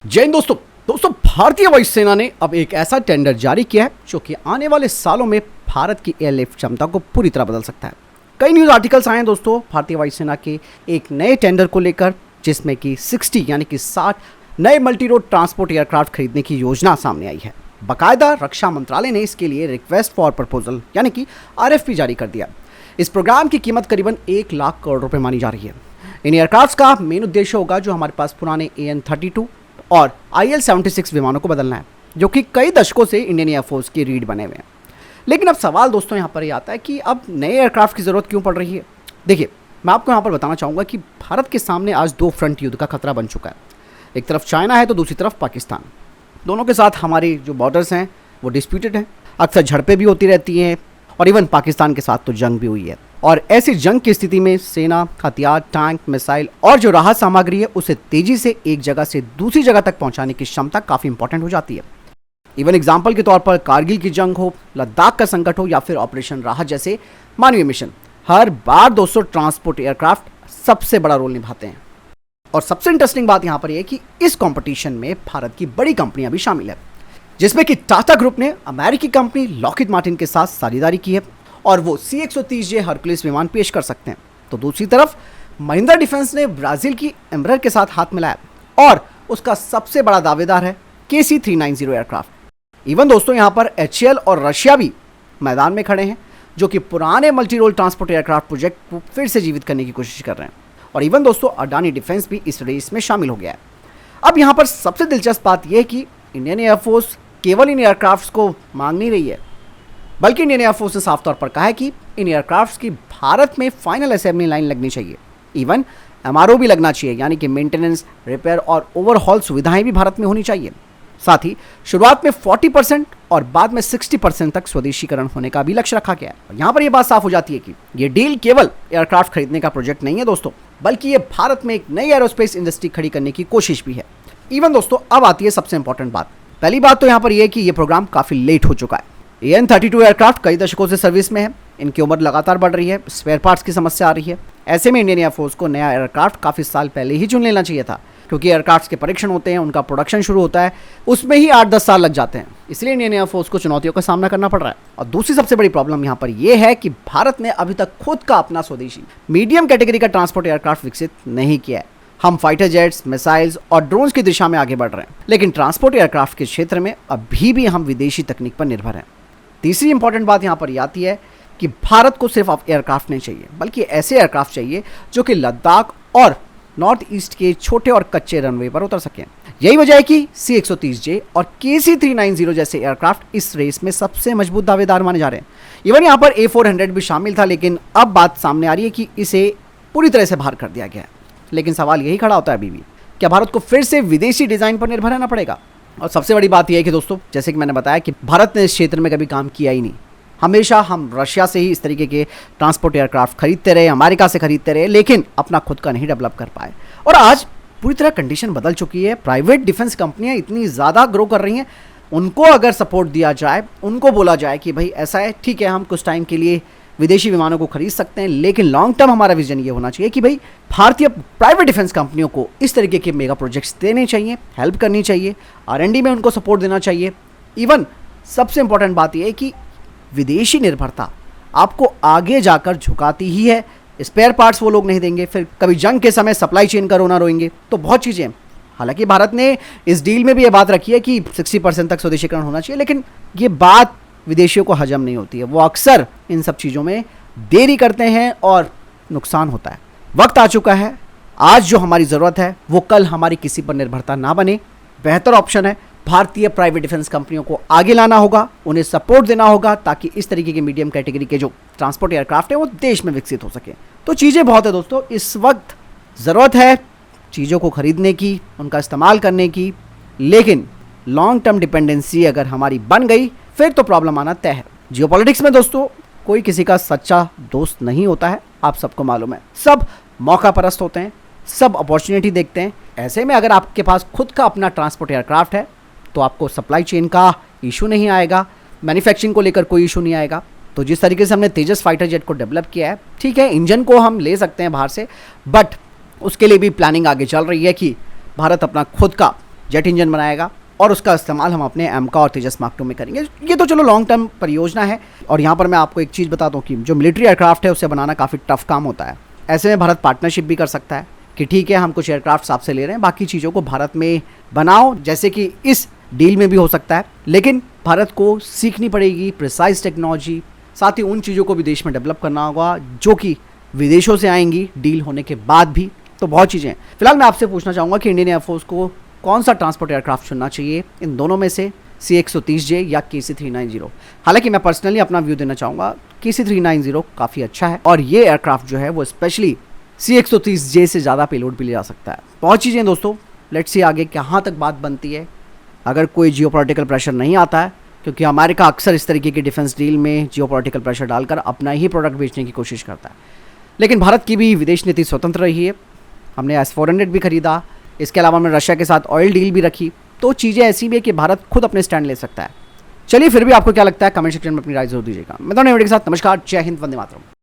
जय हिंद दोस्तों भारतीय वायुसेना ने अब एक ऐसा टेंडर जारी किया है जो कि आने वाले सालों में भारत की एयरलिफ्ट क्षमता को पूरी तरह बदल सकता है। कई न्यूज़ आर्टिकल्स आए हैं दोस्तों भारतीय वायुसेना के एक नए टेंडर को लेकर, जिसमें कि 60 नए मल्टी रोड ट्रांसपोर्ट एयरक्राफ्ट खरीदने की योजना सामने आई है। बाकायदा रक्षा मंत्रालय ने इसके लिए रिक्वेस्ट फॉर प्रपोजल यानी कि RFP जारी कर दिया। इस प्रोग्राम की कीमत करीबन 1 लाख करोड़ रुपए मानी जा रही है। इन एयरक्राफ्ट का मेन उद्देश्य होगा जो हमारे पास पुराने AN-32 और IL-76 विमानों को बदलना है, जो कि कई दशकों से इंडियन एयरफोर्स की रीढ़ बने हुए हैं। लेकिन अब सवाल दोस्तों यहाँ पर ये आता है कि अब नए एयरक्राफ्ट की ज़रूरत क्यों पड़ रही है। देखिए, मैं आपको यहाँ पर बताना चाहूँगा कि भारत के सामने आज 2 फ्रंट युद्ध का खतरा बन चुका है। एक तरफ चाइना है तो दूसरी तरफ पाकिस्तान। दोनों के साथ हमारी जो बॉर्डर्स हैं वो डिस्प्यूटेड हैं, अक्सर झड़पें भी होती रहती हैं और इवन पाकिस्तान के साथ तो जंग भी हुई है। और ऐसी जंग की स्थिति में सेना, हथियार, टैंक, मिसाइल और जो राहत सामग्री है उसे तेजी से एक जगह से दूसरी जगह तक पहुंचाने की क्षमता काफ़ी इंपॉर्टेंट हो जाती है। इवन एग्जाम्पल के तौर पर कारगिल की जंग हो, लद्दाख का संकट हो या फिर ऑपरेशन राहत जैसे मानवीय मिशन, हर बार दोस्तों ट्रांसपोर्ट एयरक्राफ्ट सबसे बड़ा रोल निभाते हैं। और सबसे इंटरेस्टिंग बात यहाँ पर यह है कि इस कंपटीशन में भारत की बड़ी कंपनियां भी शामिल है, जिसमें कि टाटा ग्रुप ने अमेरिकी कंपनी लॉकहीड मार्टिन के साथ साझेदारी की है और वो C-130J हरकुलिस विमान पेश कर सकते हैं। तो दूसरी तरफ महिंद्रा डिफेंस ने ब्राजील की एम्ब्रेर के साथ हाथ मिलाया और उसका सबसे बड़ा दावेदार है KC-390 एयरक्राफ्ट। इवन दोस्तों यहाँ पर HAL और रशिया भी मैदान में खड़े हैं, जो कि पुराने multi role transport aircraft project को फिर से जीवित करने की कोशिश कर रहे हैं। और इवन दोस्तों अडानी डिफेंस भी इस रेस में शामिल हो गया है। अब यहाँ पर सबसे दिलचस्प बात यह है कि इंडियन एयरफोर्स केवल इन एयरक्राफ्ट्स को मांग नहीं रही है, बल्कि इंडियन एयरफोर्स ने साफ तौर पर कहा है कि इन एयरक्राफ्ट्स की भारत में फाइनल असेंबली लाइन लगनी चाहिए। इवन MRO भी लगना चाहिए, यानी कि मेंटेनेंस, रिपेयर और ओवरहॉल सुविधाएं भी भारत में होनी चाहिए। साथ ही शुरुआत में 40% और बाद में 60% तक स्वदेशीकरण होने का भी लक्ष्य रखा गया है। और यहाँ पर यह बात साफ हो जाती है कि ये डील केवल एयरक्राफ्ट खरीदने का प्रोजेक्ट नहीं है दोस्तों, बल्कि ये भारत में एक नई एरोस्पेस इंडस्ट्री खड़ी करने की कोशिश भी है। इवन दोस्तों अब आती है सबसे इंपॉर्टेंट बात। पहली बात तो यहाँ पर यह है कि ये प्रोग्राम काफ़ी लेट हो चुका है। AN-32 एयरक्राफ्ट कई दशकों से सर्विस में है, इनकी उम्र लगातार बढ़ रही है, स्पेयर पार्ट्स की समस्या आ रही है। ऐसे में इंडियन एयरफोर्स को नया एयरक्राफ्ट काफ़ी साल पहले ही चुन लेना चाहिए था, क्योंकि एयरक्राफ्ट के परीक्षण होते हैं, उनका प्रोडक्शन शुरू होता है, उसमें ही 8-10 साल लग जाते हैं। इसलिए इंडियन एयरफोर्स को चुनौतियों का सामना करना पड़ रहा है। और दूसरी सबसे बड़ी प्रॉब्लम यहाँ पर यह है कि भारत ने अभी तक खुद का अपना स्वदेशी मीडियम कैटेगरी का ट्रांसपोर्ट एयरक्राफ्ट विकसित नहीं किया है। हम फाइटर जेट्स, मिसाइल्स और ड्रोन्स की दिशा में आगे बढ़ रहे हैं, लेकिन ट्रांसपोर्ट एयरक्राफ्ट के क्षेत्र में अभी भी हम विदेशी तकनीक पर निर्भर हैं। तीसरी इंपॉर्टेंट बात यहाँ पर आती है कि भारत को सिर्फ एयरक्राफ्ट नहीं चाहिए, बल्कि ऐसे एयरक्राफ्ट चाहिए जो कि लद्दाख और नॉर्थ ईस्ट के छोटे और कच्चे रनवे पर उतर सकें। यही वजह है कि C-130J और KC-390 जैसे एयरक्राफ्ट इस रेस में सबसे मजबूत दावेदार माने जा रहे हैं। इवन यहाँ पर A-400 भी शामिल था, लेकिन अब बात सामने आ रही है कि इसे पूरी तरह से बाहर कर दिया गया है। लेकिन सवाल यही खड़ा होता है अभी भी, क्या भारत को फिर से विदेशी डिज़ाइन पर निर्भर रहना पड़ेगा? और सबसे बड़ी बात यह है कि दोस्तों, जैसे कि मैंने बताया कि भारत ने इस क्षेत्र में कभी काम किया ही नहीं। हमेशा हम रशिया से ही इस तरीके के ट्रांसपोर्ट एयरक्राफ्ट खरीदते रहे, अमेरिका से खरीदते रहे, लेकिन अपना खुद का नहीं डेवलप कर पाए। और आज पूरी तरह कंडीशन बदल चुकी है। प्राइवेट डिफेंस कंपनियां इतनी ज़्यादा ग्रो कर रही हैं, उनको अगर सपोर्ट दिया जाए, उनको बोला जाए कि भाई ऐसा है, ठीक है, हम कुछ टाइम के लिए विदेशी विमानों को खरीद सकते हैं, लेकिन लॉन्ग टर्म हमारा विजन ये होना चाहिए कि भाई भारतीय प्राइवेट डिफेंस कंपनियों को इस तरीके के मेगा प्रोजेक्ट्स देने चाहिए, हेल्प करनी चाहिए, R&D में उनको सपोर्ट देना चाहिए। इवन सबसे इंपॉर्टेंट बात यह है कि विदेशी निर्भरता आपको आगे जाकर झुकाती ही है। स्पेयर पार्ट्स वो लोग नहीं देंगे, फिर कभी जंग के समय सप्लाई चेन का रोना रोएंगे, तो बहुत चीज़ें। हालांकि भारत ने इस डील में भी ये बात रखी है कि 60% तक स्वदेशीकरण होना चाहिए, लेकिन ये बात विदेशियों को हजम नहीं होती है। वो अक्सर इन सब चीज़ों में देरी करते हैं और नुकसान होता है। वक्त आ चुका है, आज जो हमारी ज़रूरत है वो कल हमारी किसी पर निर्भरता ना बने। बेहतर ऑप्शन है भारतीय प्राइवेट डिफेंस कंपनियों को आगे लाना होगा, उन्हें सपोर्ट देना होगा, ताकि इस तरीके के मीडियम कैटेगरी के जो ट्रांसपोर्ट एयरक्राफ्ट है वो देश में विकसित हो सके। तो चीज़ें बहुत है दोस्तों, इस वक्त ज़रूरत है चीज़ों को खरीदने की, उनका इस्तेमाल करने की, लेकिन लॉन्ग टर्म डिपेंडेंसी अगर हमारी बन गई फिर तो प्रॉब्लम आना तय है। जियोपॉलिटिक्स में दोस्तों कोई किसी का सच्चा दोस्त नहीं होता है, आप सबको मालूम है। सब मौका परस्त होते हैं, सब अपॉर्चुनिटी देखते हैं। ऐसे में अगर आपके पास खुद का अपना ट्रांसपोर्ट एयरक्राफ्ट है तो आपको सप्लाई चेन का इशू नहीं आएगा, मैन्युफैक्चरिंग को लेकर कोई इशू नहीं आएगा। तो जिस तरीके से हमने तेजस फाइटर जेट को डेवलप किया है, ठीक है, इंजन को हम ले सकते हैं बाहर से, बट उसके लिए भी प्लानिंग आगे चल रही है कि भारत अपना खुद का जेट इंजन बनाएगा और उसका इस्तेमाल हम अपने एमका और तेजस मार्क 2 में करेंगे। ये तो चलो लॉन्ग टर्म परियोजना है। और यहाँ पर मैं आपको एक चीज़ बताता हूँ कि जो मिलिट्री एयरक्राफ्ट है उसे बनाना काफ़ी टफ काम होता है। ऐसे में भारत पार्टनरशिप भी कर सकता है कि ठीक है हम कुछ एयरक्राफ्ट आपसे ले रहे हैं, बाकी चीज़ों को भारत में बनाओ, जैसे कि इस डील में भी हो सकता है। लेकिन भारत को सीखनी पड़ेगी प्रिसाइज टेक्नोलॉजी, साथ ही उन चीज़ों को भी देश में डेवलप करना होगा जो कि विदेशों से आएंगी डील होने के बाद भी। तो बहुत चीज़ें हैं। फिलहाल मैं आपसे पूछना चाहूँगा कि इंडियन एयरफोर्स को कौन सा ट्रांसपोर्ट एयरक्राफ्ट चुनना चाहिए इन दोनों में से, C-130J या KC-390। हालांकि मैं पर्सनली अपना व्यू देना चाहूँगा, KC-390 काफ़ी अच्छा है और ये एयरक्राफ्ट जो है वो स्पेशली C-130J से ज़्यादा पेलोड भी ले जा सकता है। बहुत चीज़ें दोस्तों, लेट्स सी आगे कहाँ तक बात बनती है। अगर कोई जियोपॉलिटिकल प्रेशर नहीं आता है, क्योंकि अमेरिका अक्सर इस तरीके की डिफेंस डील में जियोपॉलिटिकल प्रेशर डालकर अपना ही प्रोडक्ट बेचने की कोशिश करता है, लेकिन भारत की भी विदेश नीति स्वतंत्र रही है। हमने S-400 भी खरीदा, इसके अलावा हमने रशिया के साथ ऑयल डील भी रखी। तो चीज़ें ऐसी भी है कि भारत खुद अपने स्टैंड ले सकता है। चलिए फिर भी आपको क्या लगता है कमेंट सेक्शन में अपनी राय जरूर दीजिएगा। मैं तो वीडियो के साथ नमस्कार, जय हिंद, वंदे मातरम।